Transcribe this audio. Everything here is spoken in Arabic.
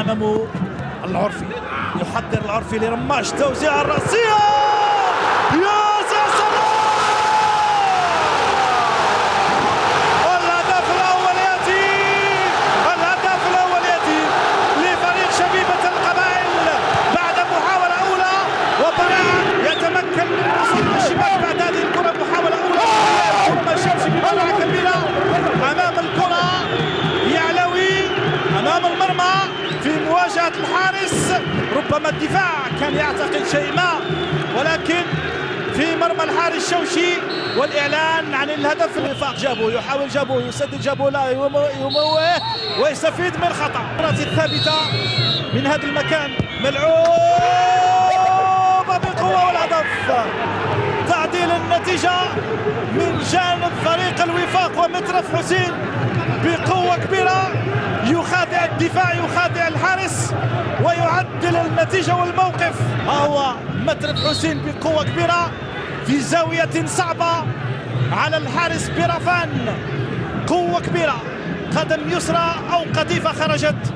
أمامه العرفي، يحضر العرفي لرماش، توزيع الرأسية يا سلام! الهدف الأول يأتي لفريق شبيبة القبائل بعد محاولة أولى وطلع يتمكن من الوصول للشباك بعد هذه الكرة. محاولة أولى ثم الشمسي بمباراة كبيرة أمام الكرة يعلوي أمام المرمى في مواجهة الحارس. ربما الدفاع كان يعتقد شيء ما، ولكن في مرمى الحارس شوشي والإعلان عن الهدف. الوفاق جابو، يحاول جابو يسدد، جابو لا يموه ويستفيد من خطأ. الكرة الثابتة من هذا المكان ملعوبة بقوة والهدف. تعديل النتيجة من جانب فريق الوفاق ومترف حسين بقوة كبيرة، يخادع الدفاع يخادع الحارس ويعدل النتيجة والموقف. هو مترف حسين بقوة كبيرة في زاوية صعبة على الحارس برفان، قوة كبيرة، قدم يسرى أو قذيفة خرجت